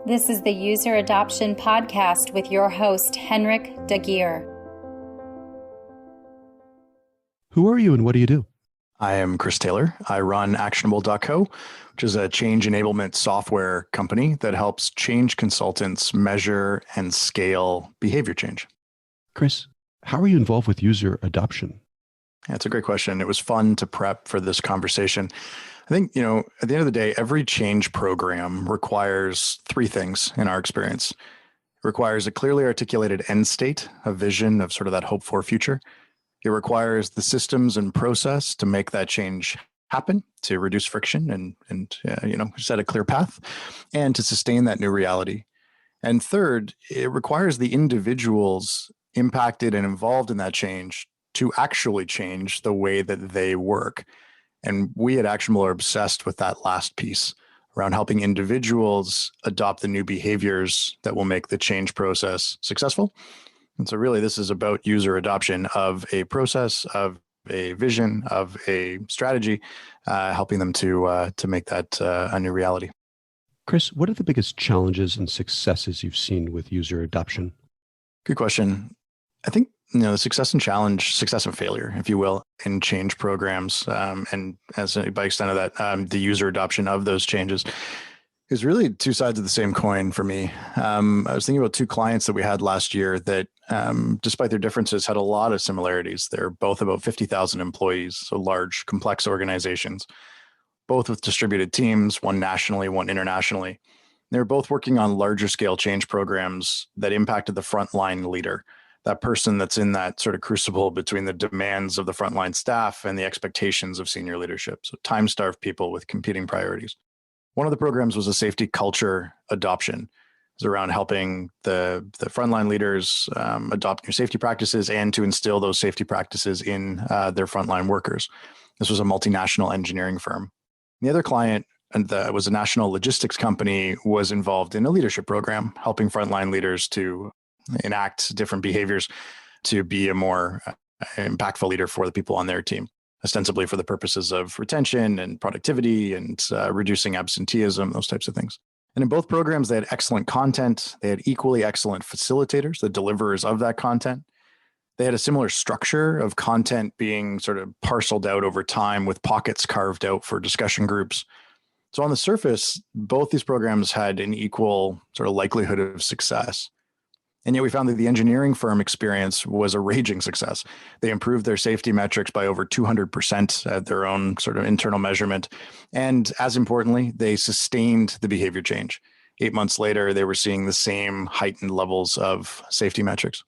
This is the User Adoption Podcast with your host, Henrik Dagier. Who are you and what do you do? I am Chris Taylor. I run Actionable.co, which is a change enablement software company that helps change consultants measure and scale behavior change. Chris, how are you involved with user adoption? Yeah, it's a great question. It was fun to prep for this conversation. I think, at the end of the day, every change program requires three things in our experience. It requires a clearly articulated end state, a vision of sort of that hope for future. It requires the systems and process to make that change happen, to reduce friction and set a clear path, and to sustain that new reality. And third, it requires the individuals impacted and involved in that change to actually change the way that they work. And we at Actionable are obsessed with that last piece around helping individuals adopt the new behaviors that will make the change process successful. And so really, this is about user adoption of a process, of a vision, of a strategy, helping them to make that a new reality. Chris, what are the biggest challenges and successes you've seen with user adoption? Good question. I think the success and failure, if you will, in change programs, and by extent of that, the user adoption of those changes is really two sides of the same coin for me. I was thinking about two clients that we had last year that, despite their differences, had a lot of similarities. They're both about 50,000 employees, so large, complex organizations, both with distributed teams, one nationally, one internationally. They were both working on larger scale change programs that impacted the frontline leader, that person that's in that sort of crucible between the demands of the frontline staff and the expectations of senior leadership. So time-starved people with competing priorities. One of the programs was a safety culture adoption. It was around helping the frontline leaders adopt new safety practices and to instill those safety practices in their frontline workers. This was a multinational engineering firm. The other client was a national logistics company, was involved in a leadership program, helping frontline leaders to enact different behaviors to be a more impactful leader for the people on their team, ostensibly for the purposes of retention and productivity and reducing absenteeism, those types of things. And in both programs, they had excellent content. They had equally excellent facilitators, the deliverers of that content. They had a similar structure of content being sort of parceled out over time with pockets carved out for discussion groups. So on the surface, both these programs had an equal sort of likelihood of success. And yet we found that the engineering firm experience was a raging success. They improved their safety metrics by over 200% at their own sort of internal measurement. And as importantly, they sustained the behavior change. 8 months later, they were seeing the same heightened levels of safety metrics.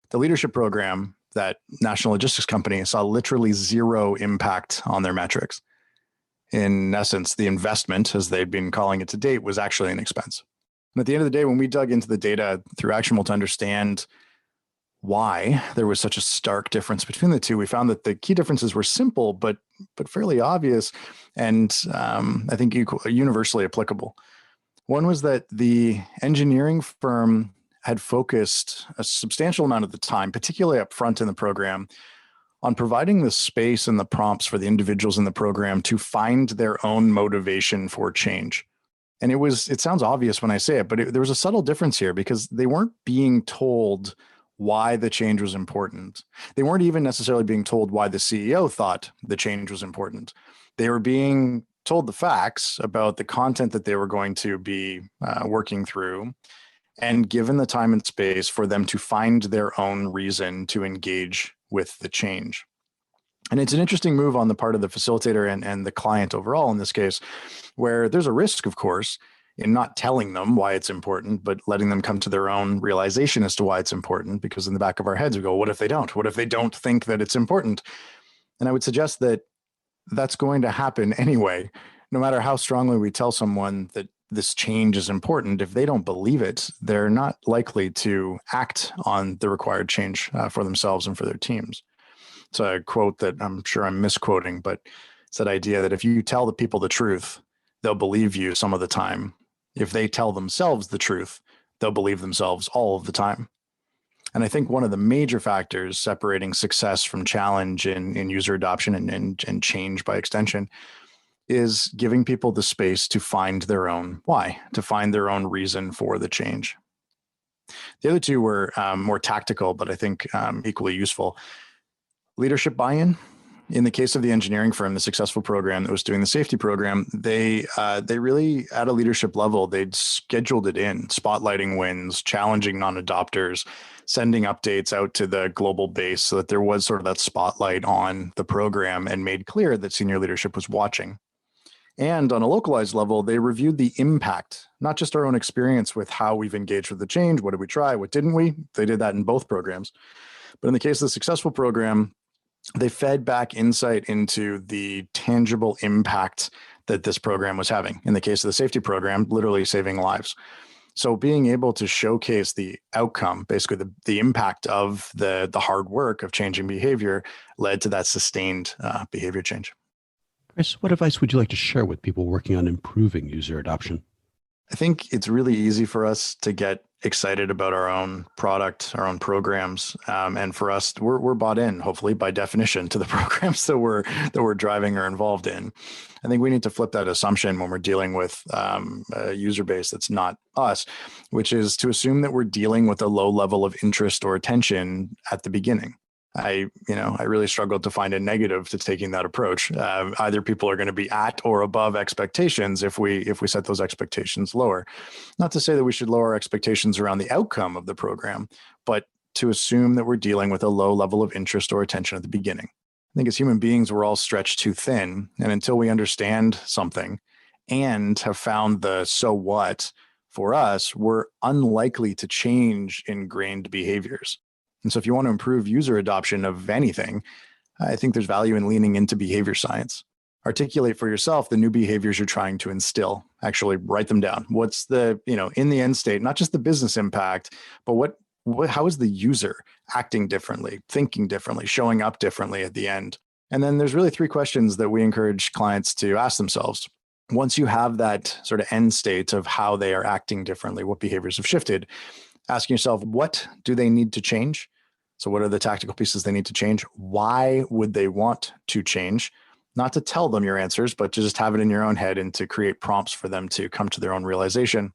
The leadership program, that national logistics company, saw literally zero impact on their metrics. In essence, the investment, as they'd been calling it to date, was actually an expense. And at the end of the day, when we dug into the data through Actionable to understand why there was such a stark difference between the two, we found that the key differences were simple, but fairly obvious, and I think universally applicable. One was that the engineering firm had focused a substantial amount of the time, particularly up front in the program, on providing the space and the prompts for the individuals in the program to find their own motivation for change. And it sounds obvious when I say it, but there was a subtle difference here because they weren't being told why the change was important. They weren't even necessarily being told why the CEO thought the change was important. They were being told the facts about the content that they were going to be working through, and given the time and space for them to find their own reason to engage with the change. And it's an interesting move on the part of the facilitator and the client overall in this case, where there's a risk, of course, in not telling them why it's important, but letting them come to their own realization as to why it's important. Because in the back of our heads, we go, what if they don't? What if they don't think that it's important? And I would suggest that that's going to happen anyway. No matter how strongly we tell someone that this change is important, if they don't believe it, they're not likely to act on the required change for themselves and for their teams. It's a quote that I'm sure I'm misquoting, but it's that idea that if you tell the people the truth, they'll believe you some of the time. If they tell themselves the truth, they'll believe themselves all of the time. And I think one of the major factors separating success from challenge in user adoption and change by extension is giving people the space to find their own why, to find their own reason for the change. The other two were more tactical, but I think equally useful. Leadership buy-in. In the case of the engineering firm, the successful program that was doing the safety program, they really, at a leadership level, they'd scheduled it in, spotlighting wins, challenging non-adopters, sending updates out to the global base so that there was sort of that spotlight on the program, and made clear that senior leadership was watching. And on a localized level, they reviewed the impact, not just our own experience with how we've engaged with the change. What did we try? What didn't we? They did that in both programs. But in the case of the successful program, they fed back insight into the tangible impact that this program was having. In the case of the safety program, literally saving lives. So being able to showcase the outcome, basically the impact of the hard work of changing behavior, led to that sustained behavior change. Chris, what advice would you like to share with people working on improving user adoption? I think it's really easy for us to get excited about our own product, our own programs, and for us, we're bought in, hopefully by definition, to the programs that we're driving or involved in. I think we need to flip that assumption when we're dealing with a user base that's not us, which is to assume that we're dealing with a low level of interest or attention at the beginning. I really struggled to find a negative to taking that approach. Either people are going to be at or above expectations if we set those expectations lower. Not to say that we should lower expectations around the outcome of the program, but to assume that we're dealing with a low level of interest or attention at the beginning. I think as human beings, we're all stretched too thin. And until we understand something and have found the so what for us, we're unlikely to change ingrained behaviors. And so if you want to improve user adoption of anything, I think there's value in leaning into behavior science. Articulate for yourself the new behaviors you're trying to instill. Actually write them down. What's the, in the end state, not just the business impact, but how is the user acting differently, thinking differently, showing up differently at the end? And then there's really three questions that we encourage clients to ask themselves. Once you have that sort of end state of how they are acting differently, what behaviors have shifted, asking yourself, what do they need to change? So what are the tactical pieces they need to change? Why would they want to change? Not to tell them your answers, but to just have it in your own head and to create prompts for them to come to their own realization.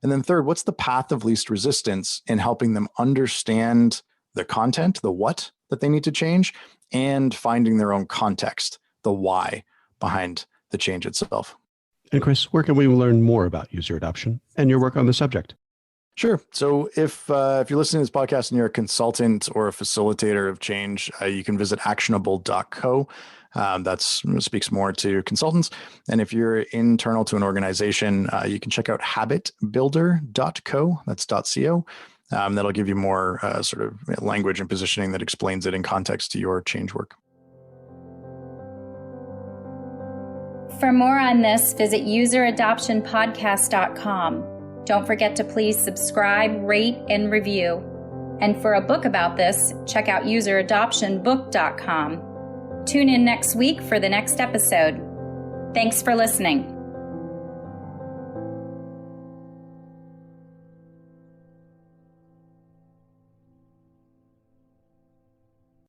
And then third, what's the path of least resistance in helping them understand the content, the what that they need to change, and finding their own context, the why behind the change itself. And Chris, where can we learn more about user adoption and your work on the subject? Sure. So if you're listening to this podcast and you're a consultant or a facilitator of change, you can visit actionable.co. That speaks more to consultants. And if you're internal to an organization, you can check out habitbuilder.co. That's .co. That'll give you more sort of language and positioning that explains it in context to your change work. For more on this, visit useradoptionpodcast.com. Don't forget to please subscribe, rate, and review. And for a book about this, check out useradoptionbook.com. Tune in next week for the next episode. Thanks for listening.